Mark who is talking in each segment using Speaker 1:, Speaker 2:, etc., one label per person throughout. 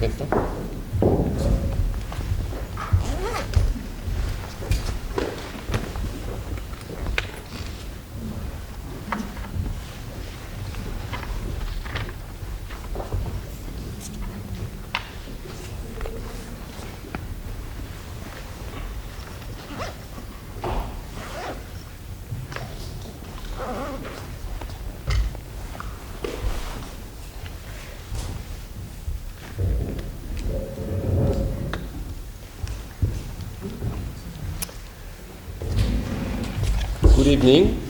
Speaker 1: spectator. Good evening.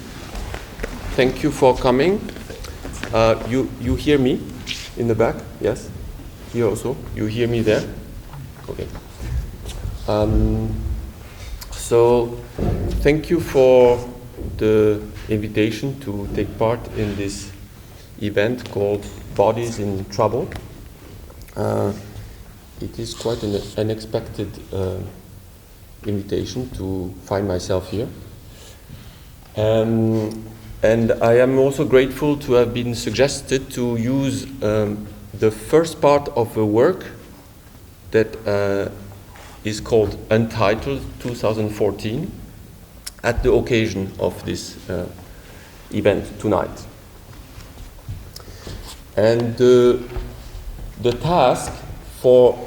Speaker 1: Thank you for coming. You hear me in the back? Yes? Here also? You hear me there? Okay. So, thank you for the invitation to take part in this event called Bodies in Trouble. It is quite an unexpected invitation to find myself here. And I am also grateful to have been suggested to use the first part of a work that is called Untitled 2014 at the occasion of this event tonight. And the task for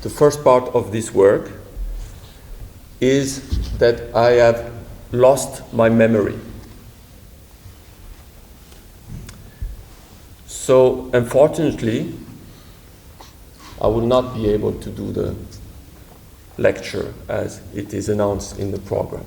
Speaker 1: the first part of this work is that I have lost my memory. So, unfortunately, I will not be able to do the lecture as it is announced in the program.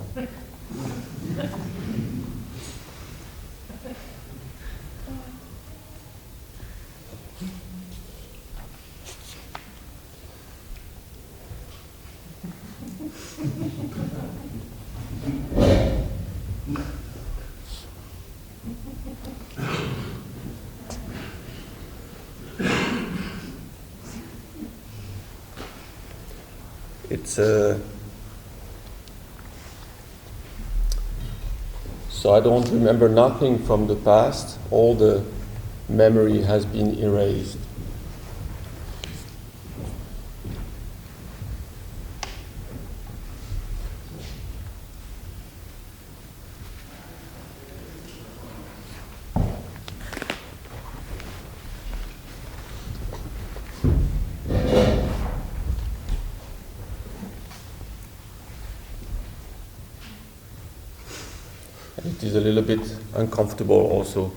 Speaker 1: So I don't remember nothing from the past. All the memory has been erased. It is a little bit uncomfortable also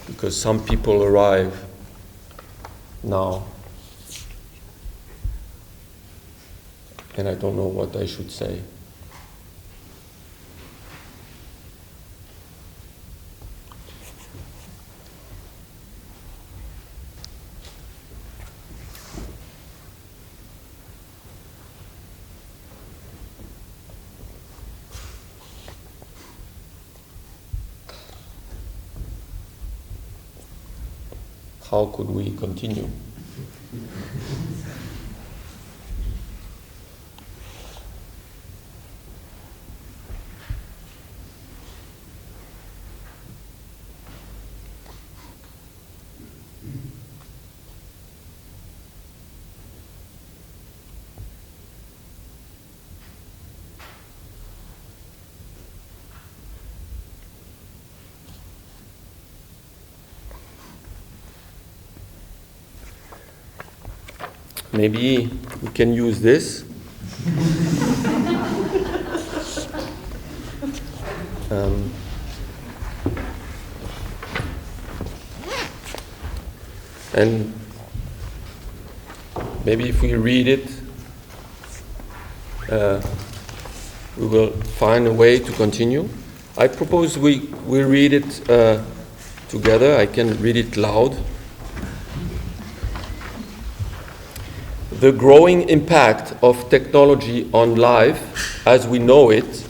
Speaker 1: because some people arrive now and I don't know what I should say. How could we continue? Maybe we can use this. And maybe if we read it, we will find a way to continue. I propose we read it together. I can read it loud. The growing impact of technology on life as we know it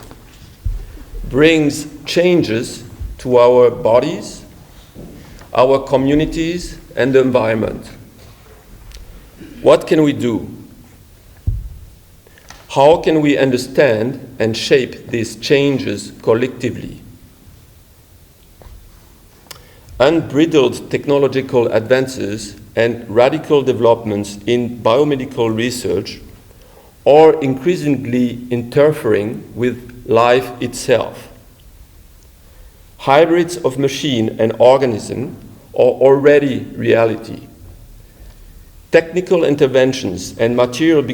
Speaker 1: brings changes to our bodies, our communities, and the environment. What can we do? How can we understand and shape these changes collectively? Unbridled technological advances and radical developments in biomedical research are increasingly interfering with life itself. Hybrids of machine and organism are already reality. Technical interventions and materials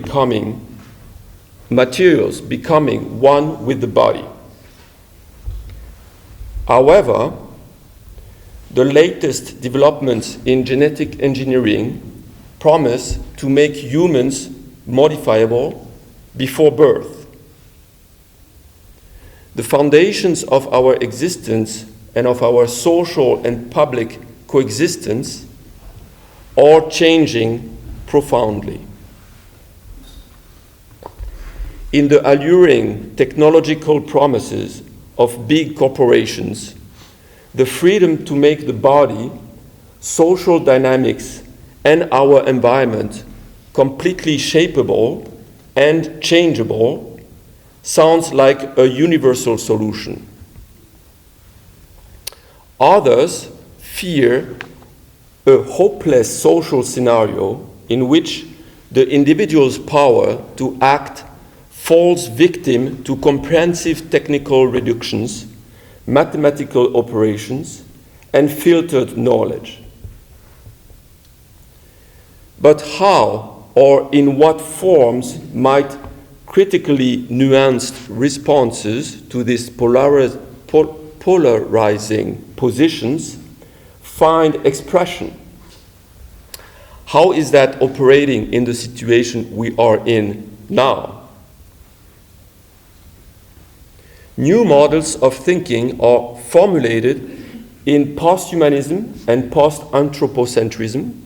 Speaker 1: becoming one with the body. However, the latest developments in genetic engineering promise to make humans modifiable before birth. The foundations of our existence and of our social and public coexistence are changing profoundly. In the alluring technological promises of big corporations, the freedom to make the body, social dynamics, and our environment completely shapeable and changeable sounds like a universal solution. Others fear a hopeless social scenario in which the individual's power to act falls victim to comprehensive technical reductions, mathematical operations, and filtered knowledge. But how or in what forms might critically nuanced responses to these polarizing positions find expression? How is that operating in the situation we are in now? New models of thinking are formulated in posthumanism and post-anthropocentrism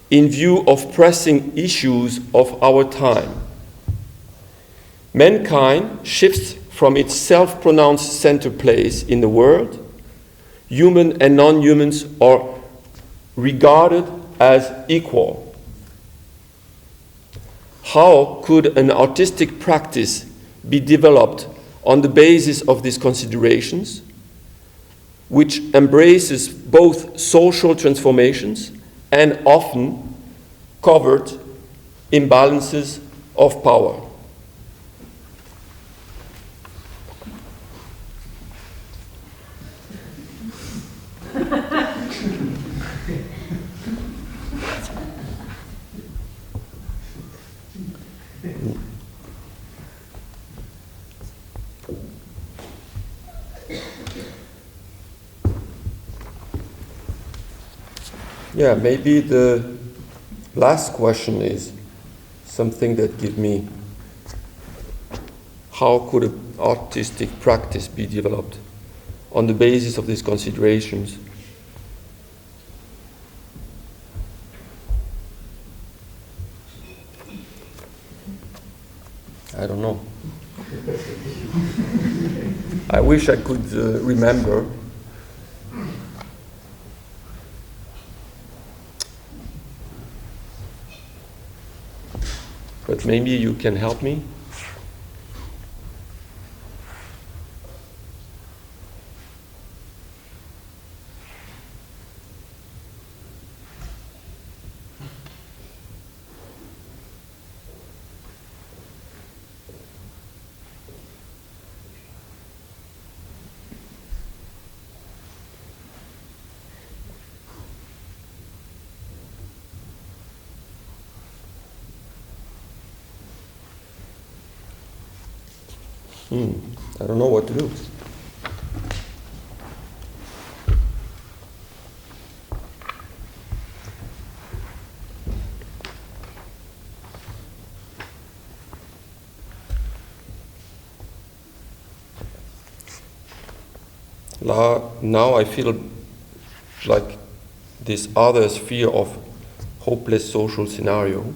Speaker 1: in view of pressing issues of our time. Mankind shifts from its self-pronounced center place in the world. Human and non-humans are regarded as equal. How could an artistic practice be developed on the basis of these considerations, which embraces both social transformations and often covered imbalances of power? Yeah, maybe the last question is something that gives me, how could an artistic practice be developed on the basis of these considerations? I don't know. I wish I could remember. But maybe you can help me. I don't know what to do. Now I feel like this other sphere of hopeless social scenario,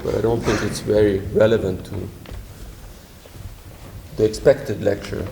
Speaker 1: but I don't think it's very relevant to the expected lecture.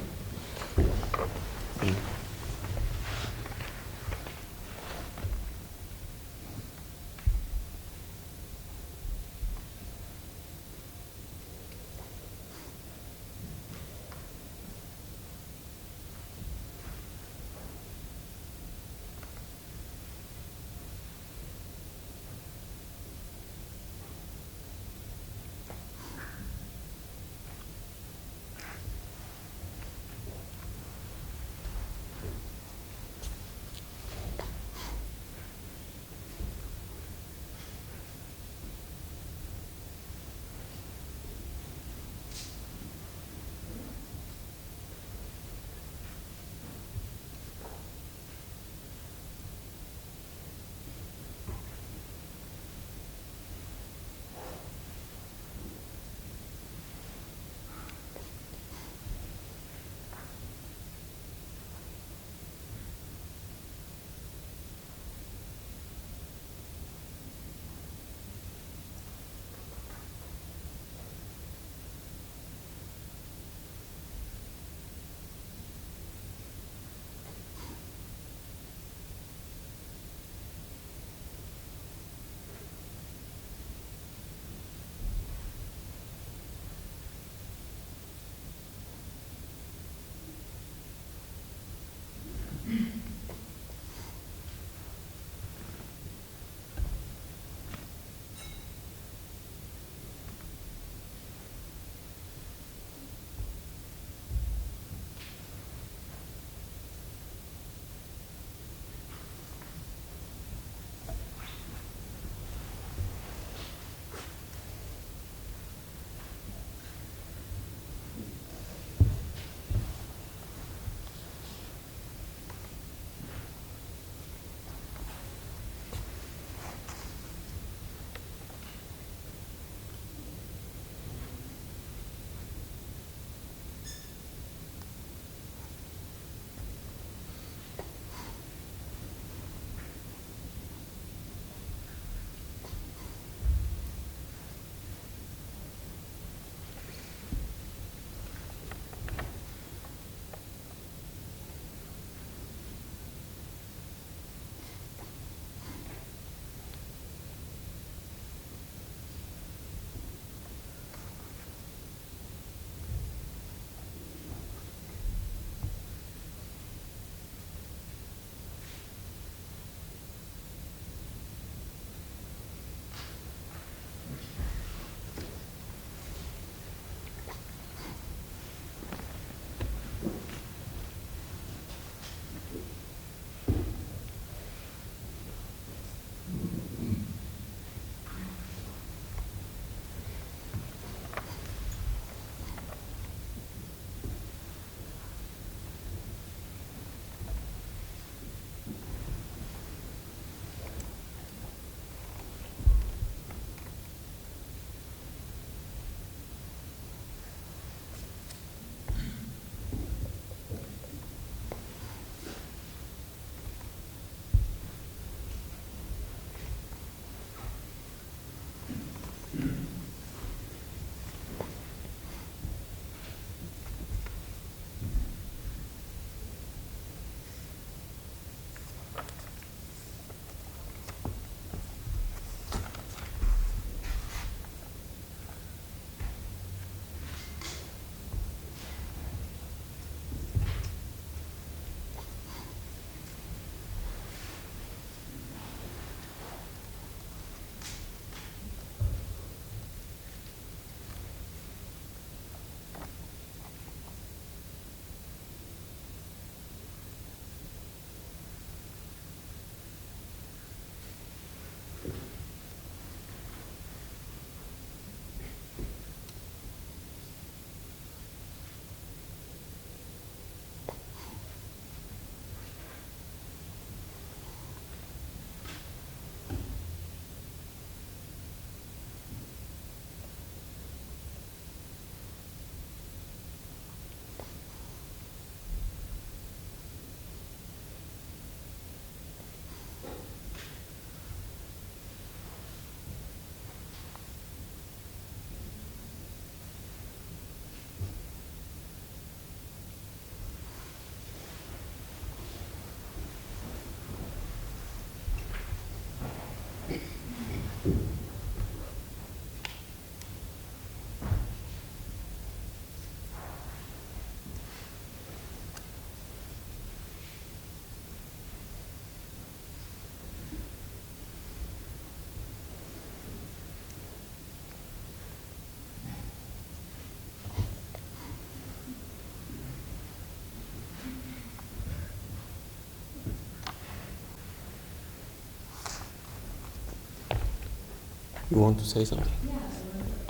Speaker 1: You want to say something?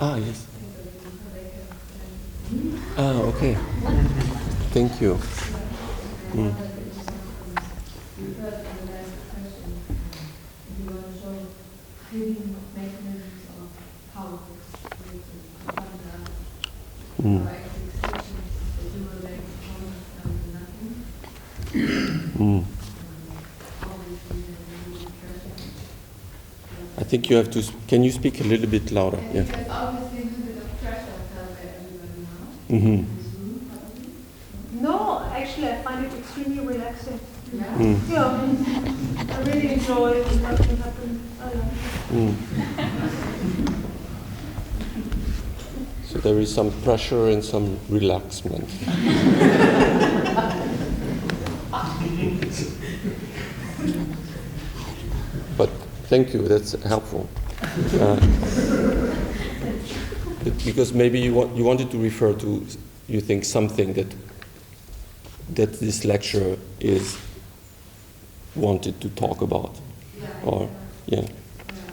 Speaker 2: Yeah.
Speaker 1: Yes. Okay. Thank you. I think you have to. Can you speak a little bit louder? Yeah.
Speaker 2: There's obviously a little bit of pressure felt by everybody now.
Speaker 1: Mm-hmm.
Speaker 3: No, actually, I find it extremely relaxing.
Speaker 2: Yeah.
Speaker 3: Yeah, I really enjoy it when nothing happens. I like it.
Speaker 1: So there is some pressure and some relaxment. But thank you, that's helpful. Because maybe you wanted to refer to, you think, something that this lecture is wanted to talk about.
Speaker 2: Yeah.
Speaker 1: Or, yeah.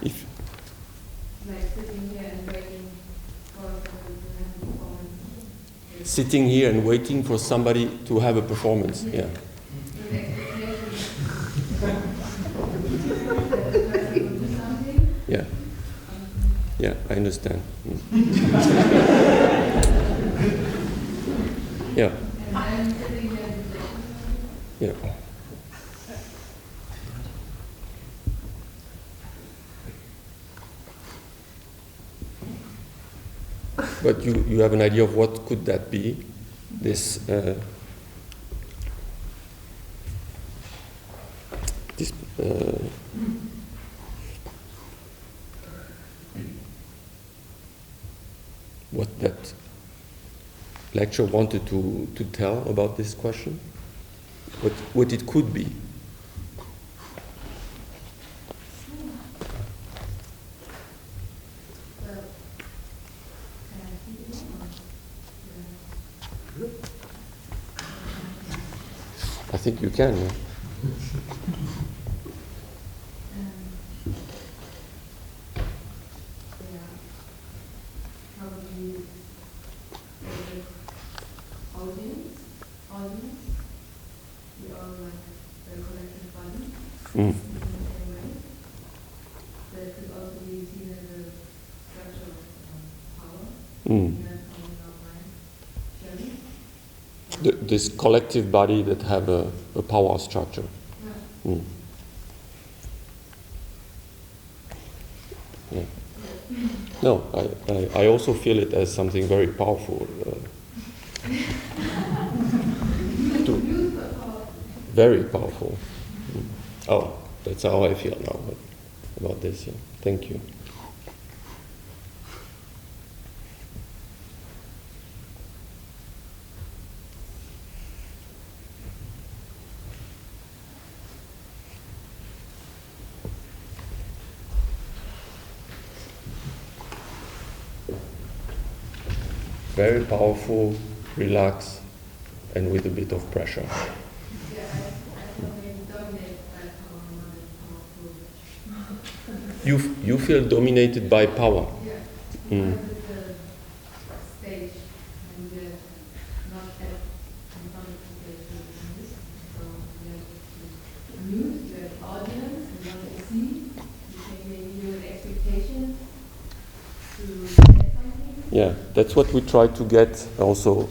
Speaker 2: If like sitting here and waiting for somebody to have a performance.
Speaker 1: Sitting here and waiting for somebody to have a performance, yeah.
Speaker 2: With expectations.
Speaker 1: Yeah. Yeah, I understand. Yeah.
Speaker 2: And I'm sitting there.
Speaker 1: Yeah. But you have an idea of what could that be? This what that lecture wanted to tell about this question? What it could be? I think you can. Yeah.
Speaker 2: Probably audience. We all like the collective body. In the same way. That could also be seen as a structure of power.
Speaker 1: This collective body that have a power structure.
Speaker 2: Yeah.
Speaker 1: Yeah. No, I also feel it as something very powerful. Very powerful. Oh, that's how I feel now about this. Yeah. Thank you. Very powerful, relaxed, and with a bit of pressure.
Speaker 2: Yeah, I feel maybe dominated by power more than powerful.
Speaker 1: You feel dominated by power.
Speaker 2: Yeah.
Speaker 1: Mm.
Speaker 2: Because it's a stage and we're not at in front of the stage with this. So we have to mute, you have audience, you want to see, you can maybe do an expectation to get something.
Speaker 1: Yeah, that's what we try to get also.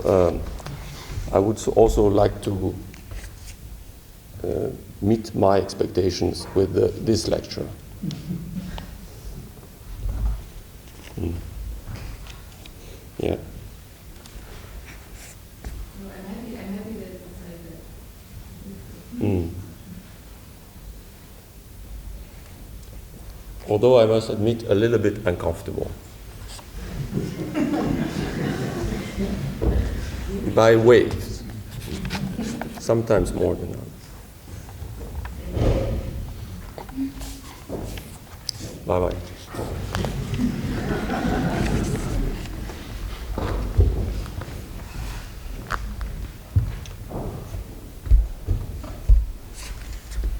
Speaker 1: I would also like to meet my expectations with this lecture. Yeah.
Speaker 2: So I'm happy that it's like that.
Speaker 1: Although I must admit, a little bit uncomfortable. By waves. Sometimes more than others. Bye-bye.
Speaker 3: I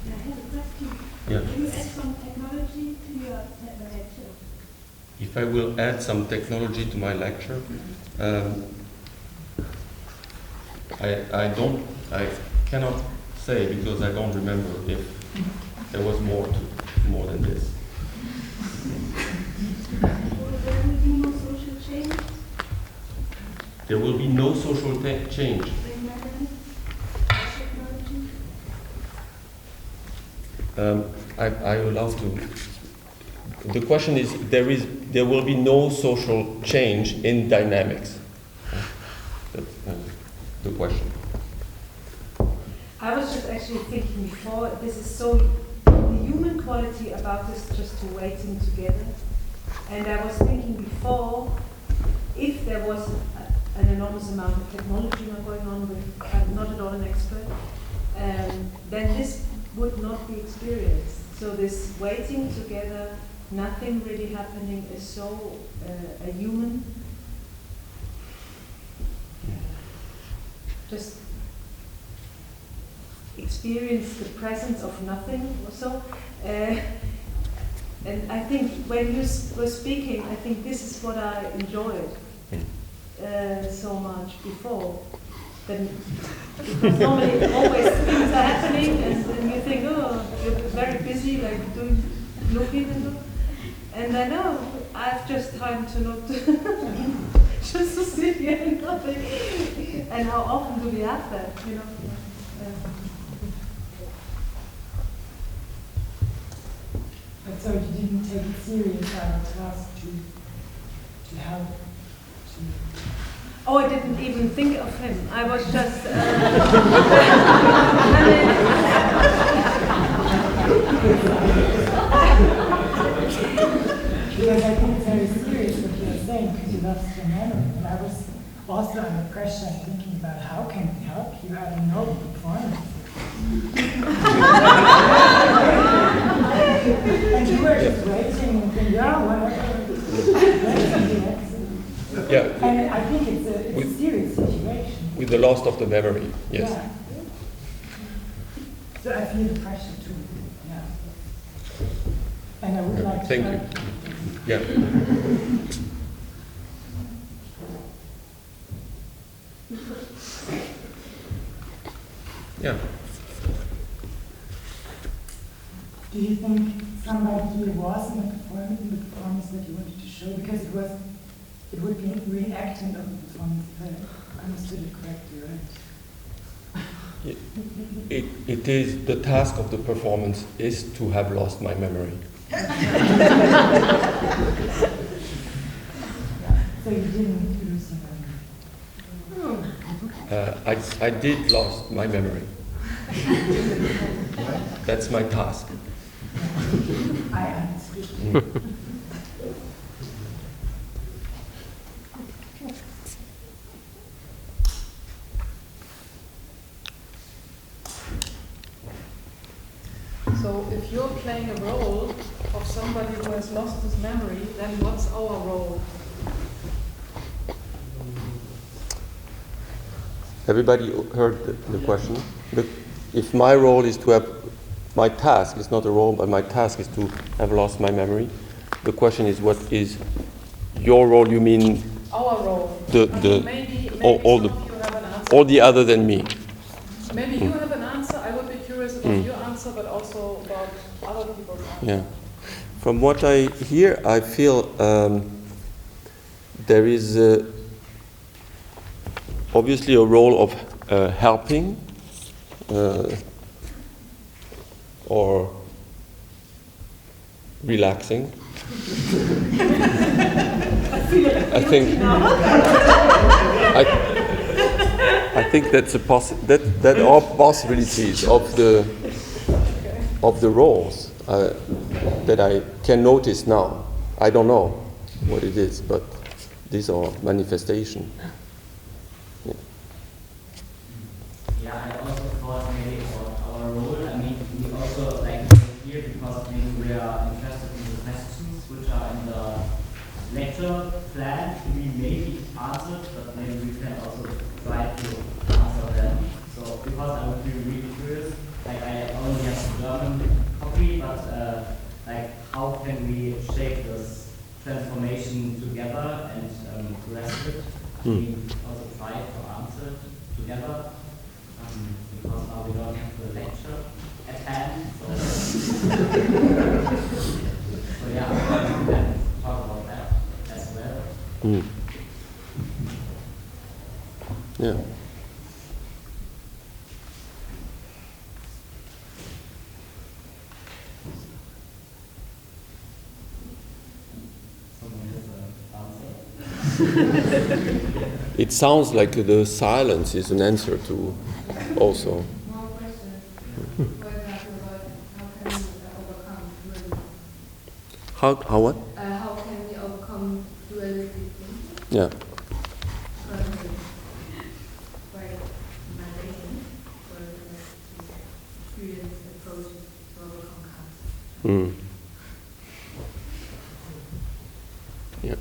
Speaker 3: have a question.
Speaker 1: Yeah.
Speaker 3: Can you add some technology to your lecture?
Speaker 1: if I will add some technology to my lecture, I cannot say because I don't remember if there was more than this.
Speaker 3: Will there be no social change?
Speaker 1: There will be no social change. I allow to. The question is, there will be no social change in dynamics. That's the question.
Speaker 4: I was just actually thinking before, this is so, the human quality about this just to waiting together. And I was thinking before, if there was an enormous amount of technology now going on with, I'm not at all an expert, then this would not be experienced. So this waiting together, nothing really happening is so a human. Just experience the presence of nothing or so. And I think when you were speaking, I think this is what I enjoyed so much before. Then, because normally always things are happening and then you think, oh, you're very busy, like looking and so. And then, oh, I have just time to not, just to sit here and nothing. And how often do we have that, you know?
Speaker 5: But so you didn't take it serious as a task to help to.
Speaker 4: Oh, I didn't even think of him. I was just.
Speaker 5: Because I think it's very serious what you're saying, because you lost your memory. And I was also under pressure thinking about how can we help you had a noble performance. And you were just waiting and thinking, yeah, whatever.
Speaker 1: Yeah.
Speaker 5: And I think it's a serious situation.
Speaker 1: With the loss of the memory, yes.
Speaker 5: Yeah. So I feel the pressure too. Yeah. And I would like to.
Speaker 1: Thank you. Yeah. Yeah.
Speaker 5: Do you think somebody here was in the performance that you wanted to show? Because it would be reenactment of the performance if I understood it correctly, right?
Speaker 1: It is the task of the performance is to have lost my memory.
Speaker 5: So you didn't lose your memory?
Speaker 1: I did lost my memory. That's my task.
Speaker 5: I understood.
Speaker 3: So if you're playing a role of somebody who has lost his memory, then what's our role?
Speaker 1: Everybody heard the question? If my role is to have, my task is not a role, but my task is to have lost my memory. The question is, what is your role? You mean
Speaker 3: Our role. Maybe
Speaker 1: all
Speaker 3: some of you have an answer.
Speaker 1: all the other than me?
Speaker 3: Maybe you have an answer. I would be curious about your answer, but also about other people's answer.
Speaker 1: Yeah. From what I hear, I feel there is obviously a role of helping or relaxing. I think that's that are possibilities of the roles that I can notice now. I don't know what it is, but these are manifestations.
Speaker 6: Yeah, I also thought maybe about our role. I mean, we also like to stay here because maybe we are interested in the questions which are in the lecture plan to be maybe answered, but maybe we can also try to answer them. So, because I would be really curious, like I only have the German copy, but like how can we shape this transformation together and grasp it. We also try to answer together because now we don't have the lecture at hand. So, so yeah, we can talk about that as well.
Speaker 1: Yeah. It sounds like the silence is an answer to also.
Speaker 2: More questions. For example, about how can we overcome dualism?
Speaker 1: How what?
Speaker 2: How can we overcome dualistic thinking?
Speaker 1: Yeah.
Speaker 2: Quite amazing for experience approaches to overcome concepts.
Speaker 1: Yeah.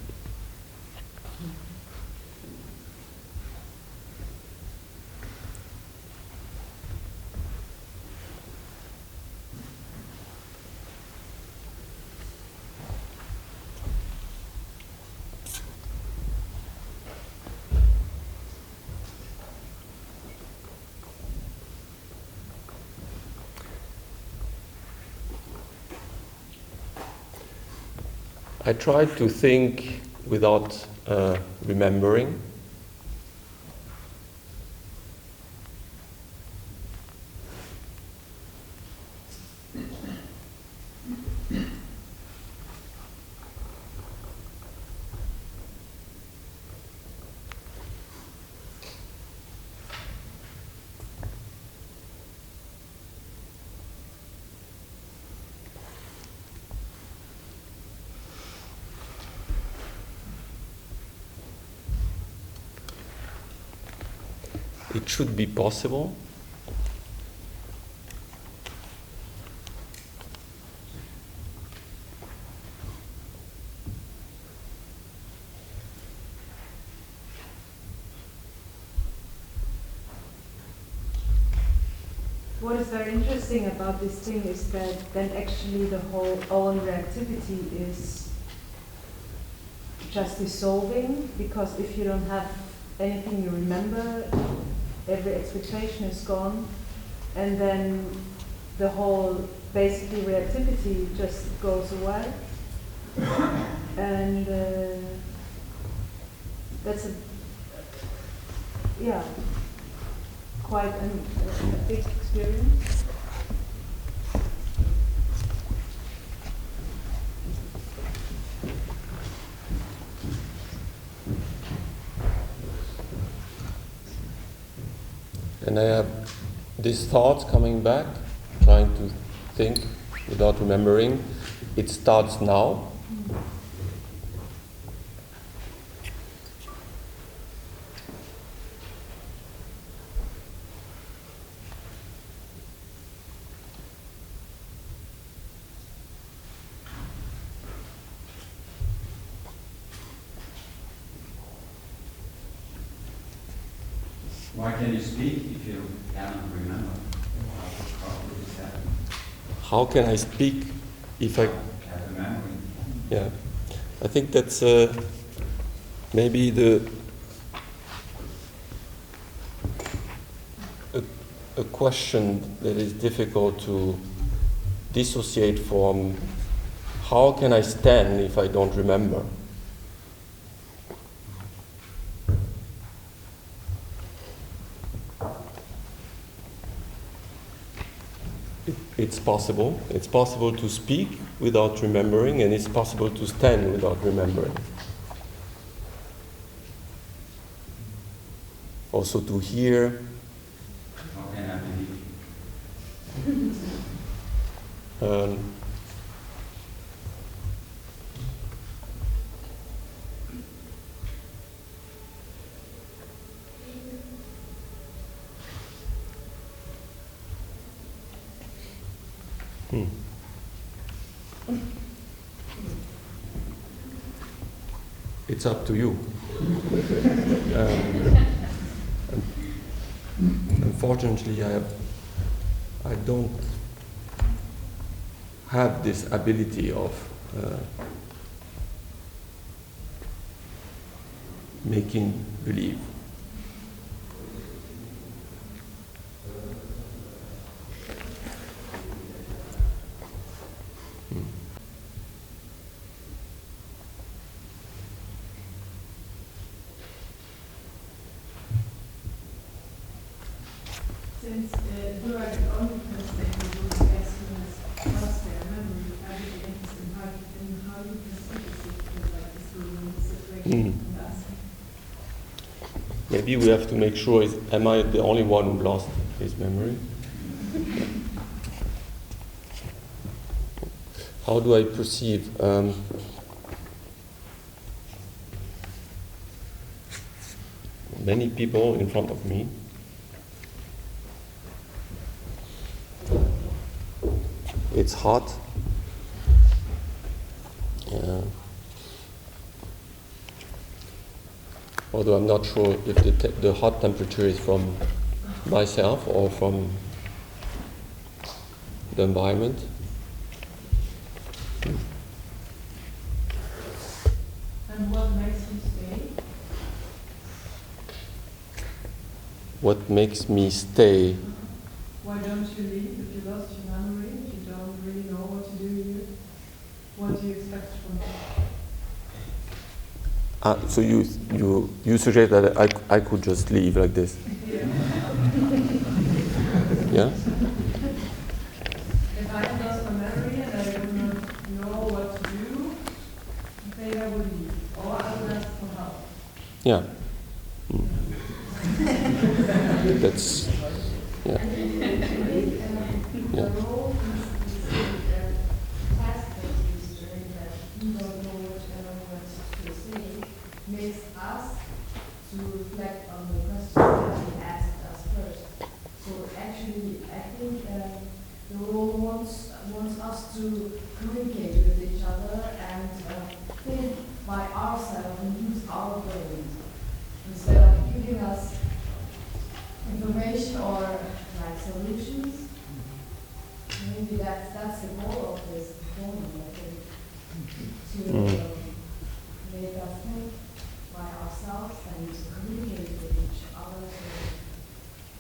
Speaker 1: I try to think without remembering. It should be possible.
Speaker 4: What is very interesting about this thing is that then actually the whole own reactivity is just dissolving, because if you don't have anything you remember, every expectation is gone, and then the whole basically reactivity just goes away. And that's quite a big experience.
Speaker 1: And I have these thoughts coming back, trying to think without remembering. It starts now.
Speaker 7: Why can you speak if you cannot remember? How could this happen?
Speaker 1: How can I speak if I
Speaker 7: Have a memory.
Speaker 1: Yeah, I think that's maybe a question that is difficult to dissociate from. How can I stand if I don't remember? It's possible. It's possible to speak without remembering, and it's possible to stand without remembering. Also to hear.
Speaker 7: How can I believe?
Speaker 1: It's up to you. Unfortunately, I don't have this ability of making believe.
Speaker 2: Since you are the only person who will guess who has lost their memory, I would be interested in how you perceive the situation and ask.
Speaker 1: Maybe we have to make sure, am I the only one who lost his memory? How do I perceive? Many people in front of me. It's hot. Although I'm not sure if the hot temperature is from myself or from the environment.
Speaker 2: And what makes you stay?
Speaker 1: What makes me stay?
Speaker 2: Why don't you leave if you lost your memory, if you don't really know what to do here? What do you expect from it?
Speaker 1: So you suggest that I could just leave like this? Yeah?
Speaker 2: If I lost my memory and I would not know what to do, maybe I would leave. Or I would ask for help.
Speaker 1: Yeah. That's, yeah. Yeah.
Speaker 2: The role is the task that is doing that you don't know what to say makes us to reflect on the questions that he asked us first. So actually, I think the role wants us to communicate with each other and think by ourselves and use our brains instead of giving us information or like solutions. Maybe that's the goal of this performance, I think, to make us think by ourselves and to communicate with each other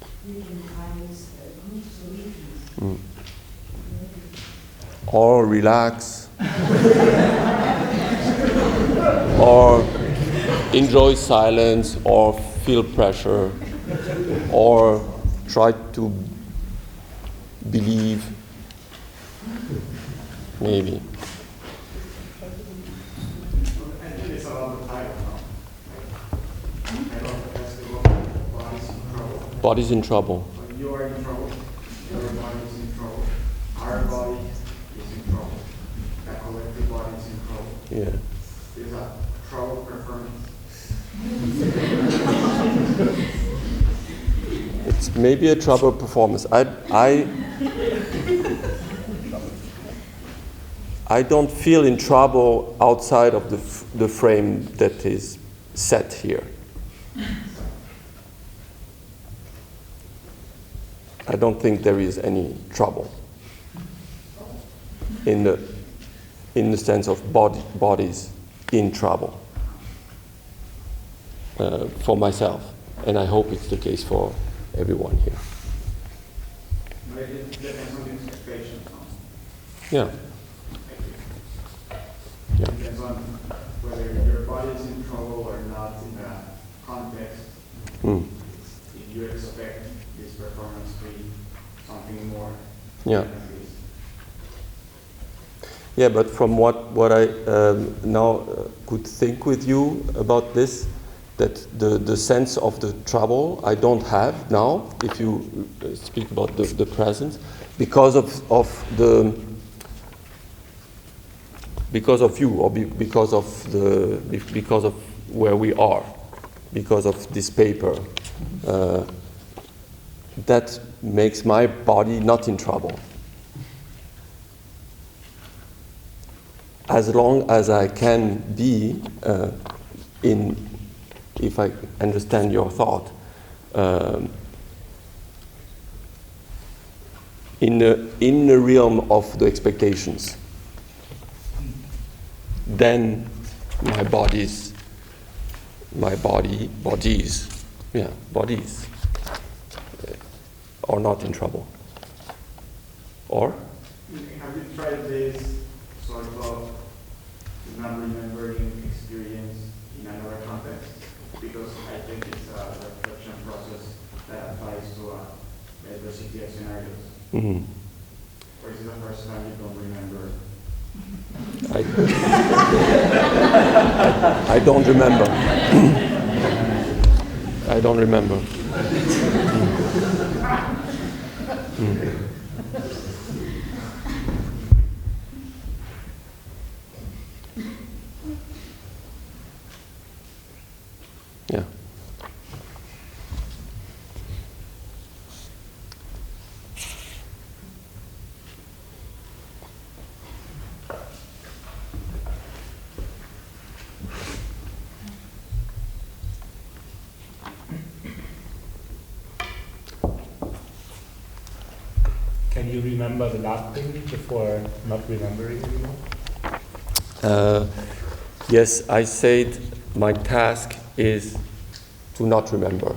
Speaker 2: so we can find good solutions.
Speaker 1: Or relax. Or enjoy silence, or feel pressure, or try to believe. Maybe.
Speaker 8: I think it's about the title now. I don't that's the word, body's in trouble.
Speaker 1: Body's in trouble.
Speaker 8: When you are in trouble, your body is in trouble. Our body is in trouble. That collective body is in trouble.
Speaker 1: Yeah.
Speaker 8: It's a trouble performance.
Speaker 1: It's maybe a trouble performance. I don't feel in trouble outside of the frame that is set here. I don't think there is any trouble in the sense of bodies in trouble for myself, and I hope it's the case for everyone here.
Speaker 8: But it depends on the expectation.
Speaker 1: Yeah. Yeah.
Speaker 8: It depends on whether your body is in trouble or not in that context. If you expect this performance to be something more.
Speaker 1: Yeah.
Speaker 8: than this.
Speaker 1: Yeah, but from what I now could think with you about this, that the sense of the trouble I don't have now, if you speak about the present, because of you, or because of where we are, because of this paper, that makes my body not in trouble. As long as I can be if I understand your thought, in the realm of the expectations, then my body's my bodies are not in trouble. Or?
Speaker 8: Have you tried this sort of not remembering experience in another context? Because I think it's a reflection process that applies to diversity of scenarios.
Speaker 1: Mm-hmm.
Speaker 8: Or is it the first time you don't remember?
Speaker 1: I don't remember. I don't remember. Yeah.
Speaker 9: Can you remember the last thing before not remembering anymore?
Speaker 1: Yes, I said my task is to not remember.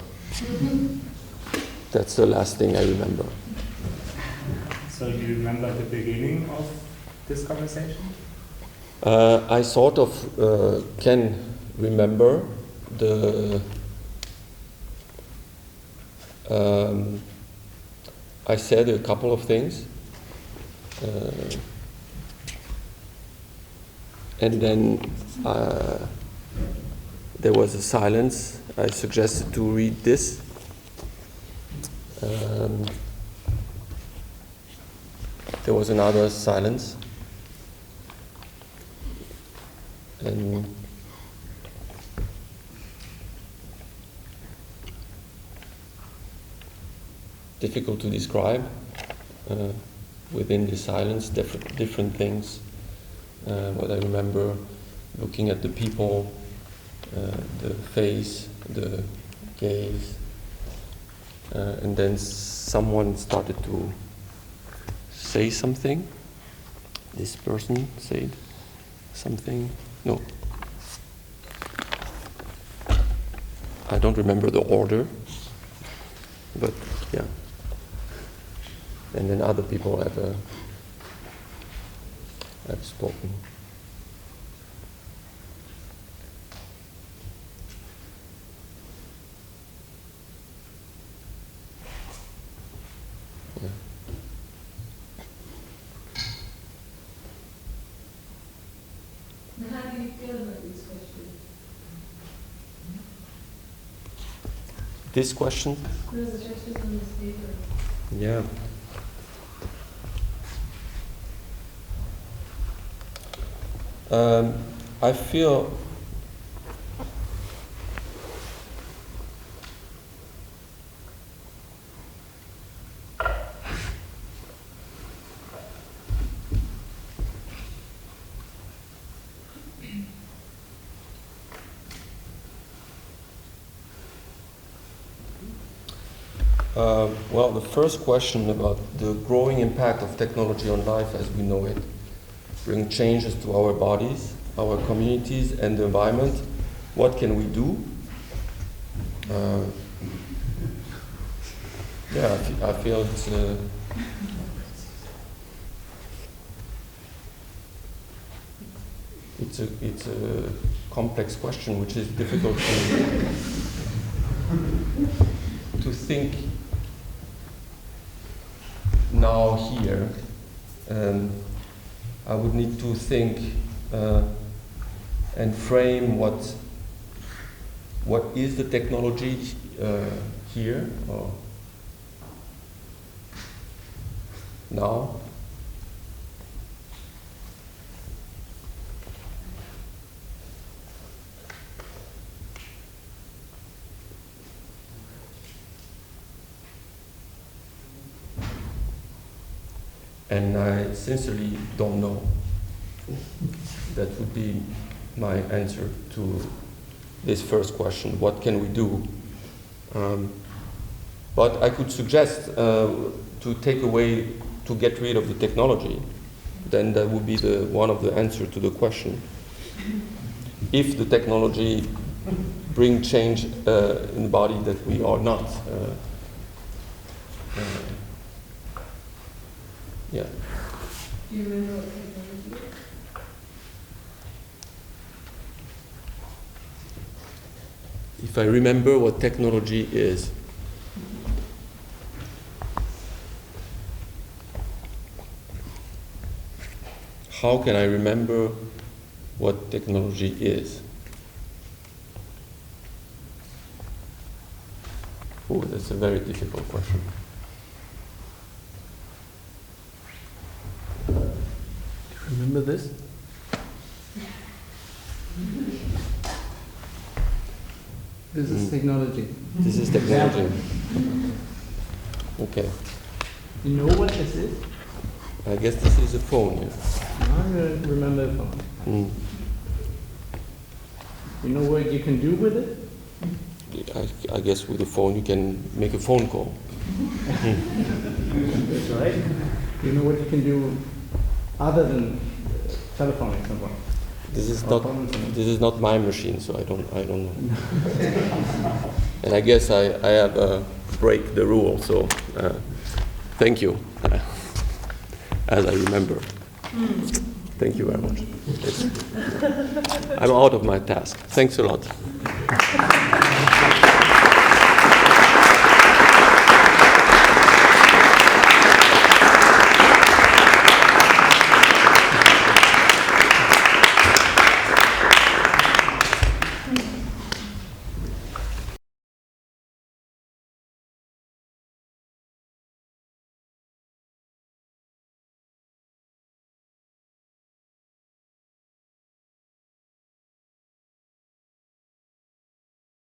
Speaker 1: That's the last thing I remember.
Speaker 9: So you remember the beginning of this conversation?
Speaker 1: I sort of can remember the. I said a couple of things, and then there was a silence. I suggested to read this. There was another silence, and difficult to describe within the silence, different things. What I remember, looking at the people, the face, the gaze, and then someone started to say something. This person said something. No, I don't remember the order, but yeah. And then other people have spoken. Yeah.
Speaker 2: And how do you feel about this question?
Speaker 1: This question?
Speaker 2: No, the questions on this paper.
Speaker 1: Yeah. I feel well, the first question about the growing impact of technology on life as we know it, bring changes to our bodies, our communities, and the environment. What can we do? Yeah, I feel it's a complex question, which is difficult to think now here. I would need to think and frame what is the technology here or now. And I sincerely don't know. That would be my answer to this first question. What can we do? But I could suggest to take away, to get rid of the technology. Then that would be one of the answers to the question. If the technology bring change in the body that we are not. Yeah.
Speaker 2: Do you remember what technology is?
Speaker 1: If I remember what technology is, how can I remember what technology is? Oh, that's a very difficult question. Do you remember this?
Speaker 10: This is technology.
Speaker 1: This is technology. Okay.
Speaker 10: You know what this is?
Speaker 1: I guess this is a phone. Yeah.
Speaker 10: I remember the phone.
Speaker 1: Mm.
Speaker 10: You know what you can do with it?
Speaker 1: I guess with a phone you can make a phone call.
Speaker 10: That's right. You know what you can do other than telephoning someone?
Speaker 1: This is not my machine, so I don't know. And I guess I have break the rule. So thank you, as I remember. Thank you very much. I'm out of my task. Thanks a lot.